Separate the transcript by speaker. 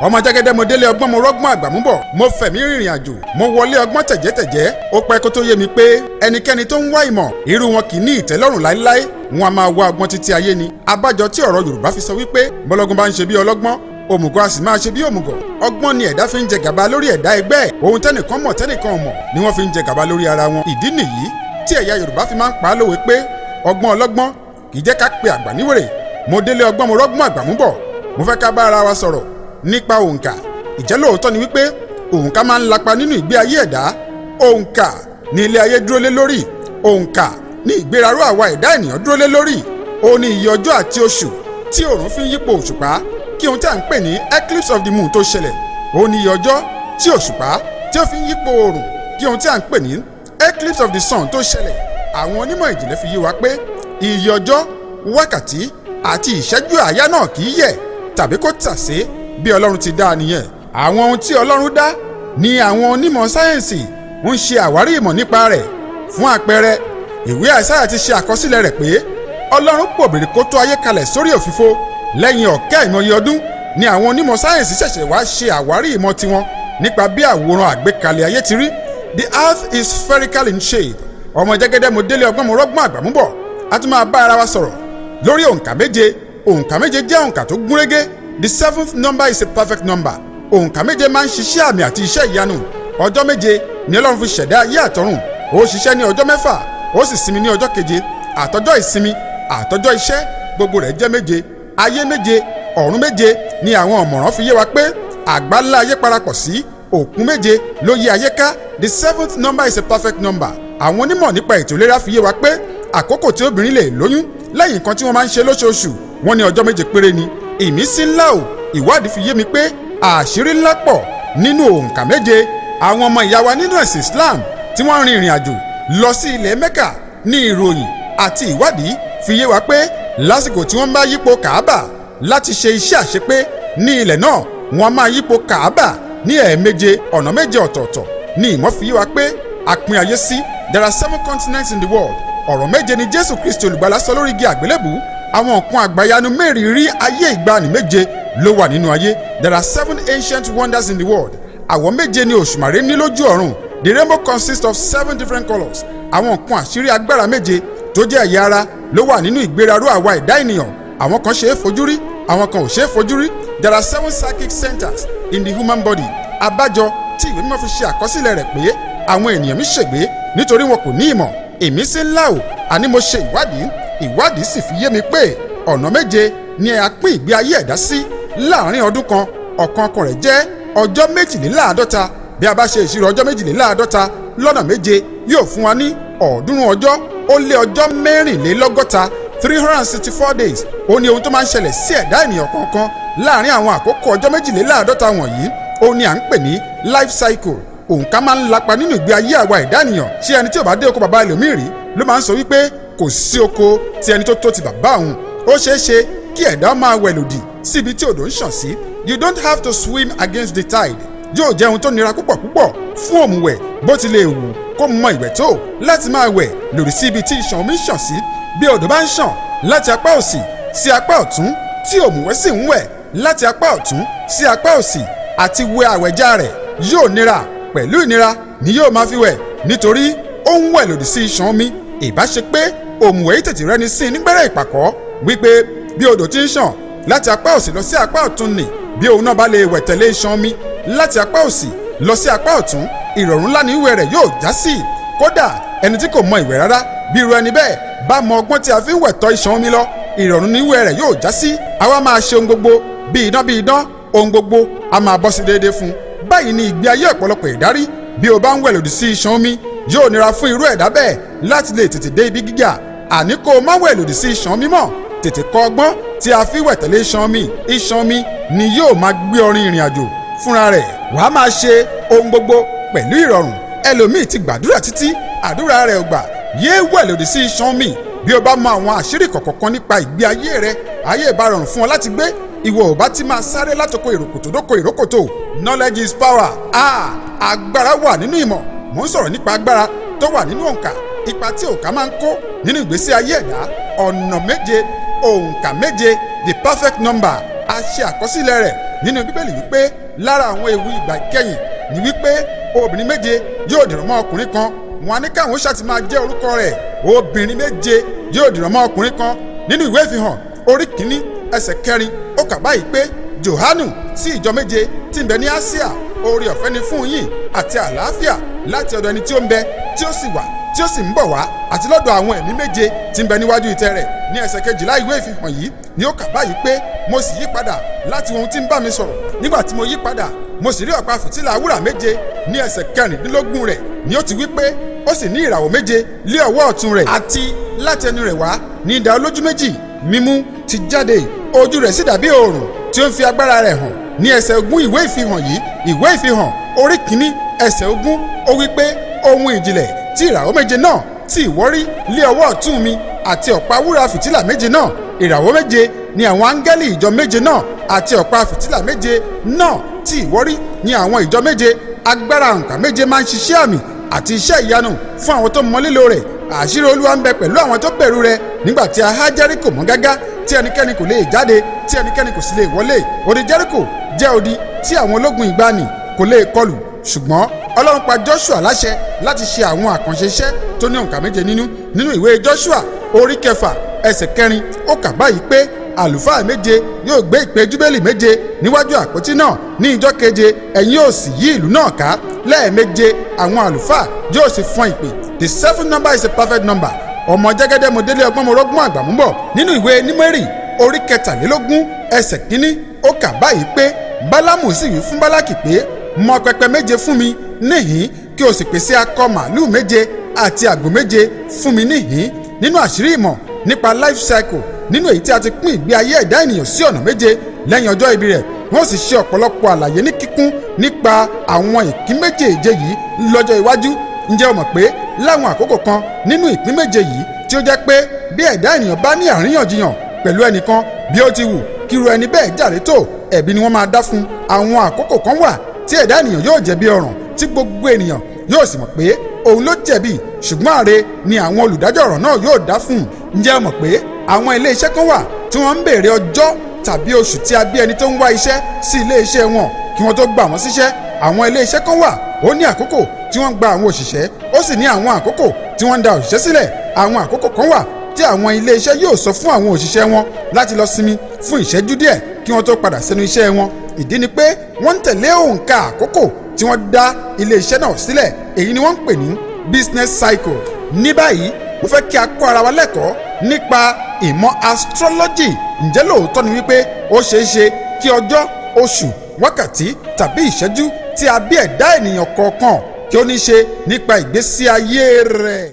Speaker 1: ọmọ Jẹ́gẹ́dẹ́ mo délé ọgbọ́n mo rọ́gbọ́n àgbà mú bọ̀ mo fẹ̀mí rìnrìn àjò mo wọlé ọgbọ́n tẹ̀jẹ́tẹ̀jẹ́ ó pẹ́ kó tó yé mi pé ẹnikẹ́ni tó ń wá ìmọ̀ irú wọn kì í ní ìtẹ́lọ́rùn láéláé wọn a máa wá ọgbọ́n títí ayé ni abájọ tí ọ̀rọ̀ Yorùbá fi sọ wípé bọ́lọ́gbọ́n bá ń ṣe bí ọlọ́gbọ́n òmùgọ̀ a sì máa ṣe bí òmùgọ̀ ọgbọ́n ni ẹ̀dá fi ń jẹ gàba lórí ẹ̀dá ẹgbẹ́ ẹ̀ ohun tẹ́nìkan mọ̀ tẹ́nìkan ò mọ̀ ni wọ́n fi ń jẹ gàba lórí ara wọn ìdí nìyí tí ẹ̀yà Yorùbá fi máa ń pa á lówe pé ọgbọ́n ọlọ́gbọ́n kì í jẹ́ ká pe àgbà níwèrè mo délé ọgbọ́n mo rọ́gbọ́n àgbà mú bọ̀ mo fẹ́ ká bá ara wa sọ̀rọ̀ nípa òǹkà ìjẹ́ lóòótọ́ ni wípé òǹkà máa ń lapa nínú ìgbé ayé ẹ̀dá òǹkà ní ilé ayé dúró lé lórí òǹkà ní ìgbéraró àwa ẹ̀dá ènìyàn dúró lé lórí ó ní iye ọjọ́ àti oṣù tí òòrùn fi ń yípo òṣùpá kí ohun tí à ń pè ní eclipse of the moon tó ṣẹlẹ̀ ó ní iye ọjọ́ tí òṣùpá tí ó fi ń yípo òòrùn kí ohun tí à ń pè ní eclipse of the sun tó ṣẹlẹ̀ àwọn onímọ̀ ìjìnlẹ̀ fi yé wa pé iye ọjọ́ wákàtí àti ìṣẹ́jú àáyá náà kì í yẹ̀ tàbí kó tàsé bí Ọlọ́run ti dá a nìyẹn àwọn ohun tí Ọlọ́run dá ni àwọn onímọ̀ sáyẹ́ǹsì ń ṣe àwárí ìmọ̀ nípa rẹ̀ fún àpẹẹrẹ ìwé Àìsáyà ti ṣe àkọsílẹ̀ rẹ̀ pé Ọlọ́run pòbìrì kó tó ayé kalẹ̀ sórí òfìfo lẹ́yìn ọ̀kẹ́ ìmọ̀ye ọdún ni àwọn onímọ̀ sáyẹ́ǹsì ṣẹ̀ṣẹ̀ wá ṣe àwárí ìmọ̀ tiwọn nípa bí àwòrán àgbékalẹ̀ ayé ti rí the earth is spherical in shape ọmọ Jẹ́gẹ́dẹ́ mo délé ọgbọ́n mo rọ́gbọ́n àgbà mú bọ̀ a tún máa bá ara wa sọ̀rọ̀ lórí òǹkà méje jẹ́ òǹkà tó gúnrégé the seventh number is a perfect number òǹkà méje máa ń ṣiṣẹ́ àmì àti iṣẹ́ ìyanu ọjọ́ méje ni Ọlọ́run fi ṣẹ̀dá ayé àtọ̀run ó ṣiṣẹ́ ní ọjọ́ mẹ́fà ó sì sinmi ní ọjọ́ keje àtọjọ́ ìsinmi àtọjọ́ iṣẹ́ gbogbo rẹ̀ jẹ́ méje ayé méje ọ̀run méje ni àwọn ọ̀mọ̀ràn fi yé wa pé àgbáńlá ayé parapọ̀ sí òkun méje ló yí ayé ká the seventh number is a perfect number àwọn onímọ̀ nípa ètò ìlera fi yé wa pé àkókò tí obìnrin lè lóyún lẹ́yìn nǹkan tí wọ́n máa ń ṣe lóṣooṣù wọ́n ní ọjọ́ méje péré ni ìmísí ńlá o ìwádìí fi yé mi pé àṣírí ńlá pọ̀ nínú òǹkà méje àwọn ọmọ ìyá wa nínú ẹ̀sìn Islam tí wọ́n rin ìrìn àjò lọ sí ilẹ̀ Mẹ́kà ní ìròyìn àti ìwádìí fi yé wa pé lásìkò tí wọ́n bá yípo Kàábà láti ṣe iṣẹ́ àṣepé ní ilẹ̀ náà wọ́n máa yípo Kàábà ní ẹ̀ẹ̀méje ọ̀nà méje ọ̀tọ̀ọ̀tọ̀ ní ìmọ̀ fi yé wa pé a pín ayé sí there are 7 continents in the world ọ̀rọ̀ méje ni Jésù Kristi olùgbàlà sọ lórí igi àgbélébù àwọn nǹkan àgbàyanu mẹ́rìírí ayé ìgbàanì méje ló wà nínú ayé there are 7 ancient wonders in the world àwọ̀ méje ni òṣùmàrè ní lójú ọ̀run the rainbow consists of 7 different colours àwọn nǹkan àṣírí agbára méje tó jẹ́ ẹ̀yà ara ló wà nínú ìgbéraró àwa ẹ̀dá ènìyàn àwọn kan ṣe é fojú rí àwọn kan ò ṣe é fojú rí there are 7 psychic centers in the human body abájọ tí ìwé mímọ́ fi ṣe àkọsílẹ̀ rẹ̀ pé àwọn ènìyàn mi ṣègbé nítorí wọn kò ní ìmọ̀ ìmísí ńlá o àní mo ṣe ìwádìí sì fi yé mi pé ọ̀nà méje ni a pín ìgbé ayé ẹ̀dá sí láàrin ọdún kan ọ̀kọ̀ọ̀kan rẹ̀ jẹ́ ọjọ́ méjìléláàádọ́ta bí a bá ṣe ìṣirò ọjọ́ méjìléláàádọ́ta lọ́nà méje yóò fún wa ní 300 ọjọ́ ó lé ọjọ́ 64 364 days ó ní ohun tó máa ń ṣẹlẹ̀ sí ẹ̀dá ènìyàn kọ̀ọ̀kan láàrin àwọn àkókò ọjọ́ méjìléláàádọ́ta wọ̀nyí ó ní à ń pè ní life cycle òǹkà máa ń lapa nínú ìgbé ayé àwa ẹ̀dá ènìyàn tí ẹni tí ò bá dé oko bàbá ẹlòmíì rí ló máa ń sọ wípé kò sí oko tí ẹni tó tó ti bàbá òun ó ṣeé ṣe kí ẹ̀dá máa wẹ̀ lòdì síbi tí odò ń ṣàn sí you don't have to swim against the tide yóò jẹ́ ohun tó nira púpọ̀ fún òmùwẹ̀ bó ti lè wù kó mọ ìwẹ̀ tó láti máa wẹ̀ lòdì sí ibi tí ìṣàn omi ń ṣàn sí bí odò bá ń ṣàn láti apá òsì sí apá ọ̀tún tí òmùwẹ̀ sì ń wẹ̀ láti apá ọ̀tún sí apá òsì àti wẹ̀ àwẹ̀já rẹ̀ yóò nira pẹ̀lú ìnira ni yóò máa fi wẹ̀ nítorí ó ń wẹ̀ lòdì sí ìṣàn omi ìbá ṣe pé òmùwẹ̀ yìí tètè rẹ́ni sí nígbẹ́rẹ́ ìpàkọ́ wípé bí odò ti ń ṣàn láti apá òsì lọ sí apá ọ̀tún nì bí òun náà bá lè wẹ̀ tẹ̀lé ìṣàn omi láti apá òsì lọ sí apá ọ̀tún ìrọ̀rùn ńlá ní ìwẹ̀ rẹ̀ yóò já sí kódà ẹni tí kò mọ ìwẹ̀ rárá bí irú ẹni bẹ́ẹ̀ bá mọ ọgbọ́n tí a fi ń wẹ̀ tọ́ ìṣàn omi lọ ìrọ̀rùn ní ìwẹ̀ rẹ̀ yóò já sí àwa máa ṣe ohun gbogbo bí idán ohun gbogbo a máa bọ́ sí déédéé fún báyìí ni ìgbé ayé ọ̀pọ̀lọpọ̀ ìdárí bí o bá ń wẹ̀ lòdì sí ìṣàn omi yóò nira fún irú ẹ̀dá bẹ́ẹ̀ láti lè tètè dé ibi gíga àní kó o má wẹ̀ lòdì sí ìṣàn omi mọ́ tètè kọ́ ọgbọ́n tí a fi wẹ̀ tẹ̀lé ìṣàn omi ni yóò máa gbé ọrin ìrìn àjò fúnra rẹ̀ wàá máa ṣe ohun gbogbo pẹ̀lú ìrọ̀rùn ẹlòmíì ti gbàdúrà títí àdúrà rẹ̀ ò gbà yéé wẹ̀ lòdì sí ìṣàn omi bí o bá mọ àwọn àṣírí kọ̀ọ̀kan nípa ìgbé ayé rẹ ayé ìbá rọrùn fún ọ láti gbé ìwọ ò bá ti máa sáré látòkò ìròkòtò dóko ìrókòtò knowledge is power agbára wà nínú ìmọ̀ mò ń sọ̀rọ̀ nípa agbára tó wà nínú òǹkà ipa tí òǹkà máa ń kó nínú ìgbésí ayé ẹ̀dá ọ̀nà méje òǹkà méje the perfect number a ṣe àkọsílẹ̀ rẹ̀ nínú bíbélì wípé lára àwọn ewu ìgbà ìkẹyìn ni wípé obìnrin méje yóò dìrọ̀ mọ́ ọkùnrin kan, wọn á ní káwọn ṣáàtì máa jẹ́ orúkọ rẹ̀. Obìnrin méje yóò dìrọ̀ mọ́ ọkùnrin kan. Nínú ìwé ìfihàn orí kìíní ẹsẹ̀ 4 ó kà báyìí pé Jòhánù sí ìjọ méje tí ń bẹ ní Áṣíà, oore ọ̀fẹ́ ni fún yín àti àlàáfíà láti ọ̀dọ̀ ẹni tí ó ń bẹ, tí ó sì wà, tí ó sì ń bọ̀ wá, àti lọ́dọ̀ àwọn ẹ̀mí méje tí ń bẹ níwájú ìtẹ́ rẹ̀. Ní ẹsẹ̀ 12 ìwé ìfihàn yìí ni ó kà báyìí pé mo sì yí padà láti ohun tí ń bá mi sọ̀rọ̀. Nígbà tí mo yí padà, mo sì rí ọ̀pá fìtílà wúrà méje. Ní ẹsẹ̀ 16 rẹ̀ ni ó ti wí pé ó sì ní ìràwọ̀ méje lé ọwọ́ ọ̀tún rẹ̀, àti láti ẹnu rẹ̀ wá ní idà olójú méjì mímú ti jáde, ojú rẹ̀ sì dàbí oòrùn tí ó ń fi agbára rẹ̀ hàn. Ní ẹsẹ̀ 20 ìwé ìfihàn yìí, ìwé ìfihàn orí kìíní ẹsẹ̀ 20 ó wí pé ohun ìjìnlẹ̀ tí ìràwọ̀ méje náà tí ìwọ rí lé ọwọ́ ọ̀tún mi àti ọ̀pá wúrà fìtílà méje náà. Ìràwọ̀ méje ni àwọn áńgẹ́lì ìjọ méje náà, àti ọ̀pá fìtílà méje náà tí ìwọ rí ni àwọn ìjọ méje. Agbára òǹkà méje máa ń ṣiṣẹ́ àmì àti iṣẹ́ ìyanu fún àwọn tó mọ lílò rẹ̀. Àṣírí Olúwa ń bẹ pẹ̀lú àwọn tó bẹ̀rù rẹ̀. Nígbà tí a há Jẹ́ríkò mọ́ gágá, tí ẹnikẹ́ni kò lè jáde, tí ẹnikẹ́ni kò sì lè wọlé. Odi Jẹ́ríkò jẹ́ odi tí àwọn ológun ìgbàanì kò lè kọlù, ṣùgbọ́n Ọlọ́run pa Joshua láṣẹ láti ṣe àwọn àkànṣe iṣẹ́ tó ní òǹkà méje nínú. Nínú ìwé Joshua orí 6 ẹsẹ̀ 4 ó kà báyìí pé àlùfáà méje yóò gbé ìpè júbélì méje níwájú àpótí náà ní ìjọ keje, ẹ̀yin yóò sì yí ìlú náà ká lẹ́ẹ̀méje. Àwọn àlùfáà yóò sì fọ́n ìpè. The 7th number is a perfect number. Ọmọ jẹ́gẹ́dẹ́ mo délé ọgbọ́n mo rọ́gbọ́n àgbà mú bọ̀. Nínú ìwé Nímérì orí 13 ẹsẹ̀ 1 ó kà báyìí pé Bálámù sì wí fún Bálákì pé mọ pẹpẹ méje fún mi níhìn, kí o sì pèsè akọ màálù méje àti àgbò méje fún mi níhìn. Nínú àṣírí ìmọ̀ nípa life cycle, nínú èyí tí a ti pín ìgbé ayé ẹ̀dá ènìyàn sí ọ̀nà méje lẹ́yìn ọjọ́ ìbí rẹ̀, wọ́n sì ṣe ọ̀pọ̀lọpọ̀ àlàyé ní kíkún nípa àwọn ìpín méjèèje yìí lọ́jọ́ iwájú. Ǹjẹ́ o mọ̀ pé láwọn àkókò kan nínú ìpín méje yìí tí ó jẹ́ pé bí ẹ̀dá ènìyàn bá ní àríyànjiyàn pẹ̀lú ẹnìkan, bí ó ti wù kíru ẹni bẹ́ẹ̀ jàre tó, ẹ̀bi ni wọ́n máa dá fún. Àwọn àkókò kan wà tí ẹ̀dá ènìyàn yóò jẹ̀bi ọ̀ràn tí gbogbo ènìyàn yóò sì mọ̀ pé òun ló jẹ̀bi, ṣùgbọ́n àre ni àwọn olùdájọ́ ọ̀ràn náà yóò dá fún. Ǹjẹ́ o mọ̀ pé àwọn ilé iṣẹ́ kan wà tí wọ́n ń béèrè ọjọ́ tàbí oṣù tí a bí ẹni tó ń wá iṣẹ́ sí ilé iṣẹ́ wọn kí wọ́n tó gbà wọ́n síṣẹ́? Àwọn ilé iṣẹ́ kan wà ó ní àkókò tí wọ́n gba àwọn òṣìṣẹ́, ó sì ní àwọn àkókò tí wọ́n ń da òṣìṣẹ́ sílẹ̀. Àwọn àkókò kan wà tí àwọn ilé iṣẹ́ yóò sọ fún àwọn òṣìṣẹ́ wọn láti lọ sinmi fún ìṣẹ́jú díẹ̀ kí wọ́n tó padà sẹ́nu iṣẹ́ wọn. Ìdí ni pé wọ́n ń tẹ̀lé òǹkà àkókò tí wọ́n dá ilé iṣẹ́ náà sílẹ̀. Èyí ni wọ́n ń pè ní business cycle. Ní báyìí mo fẹ́ kí a kọ́ ara wa lẹ́kọ̀ọ́ nípa ìmọ̀ astrology. Ǹjẹ́ lóòótọ́ ni wípé ó ṣeé ṣe kí ọjọ́, oṣù, wákàtí tàbí ìṣẹ́jú tí a bí ẹ̀dá ènìyàn kọ̀ọ̀kan kí ó ní ṣe nípa ìgbésí ayé rẹ̀?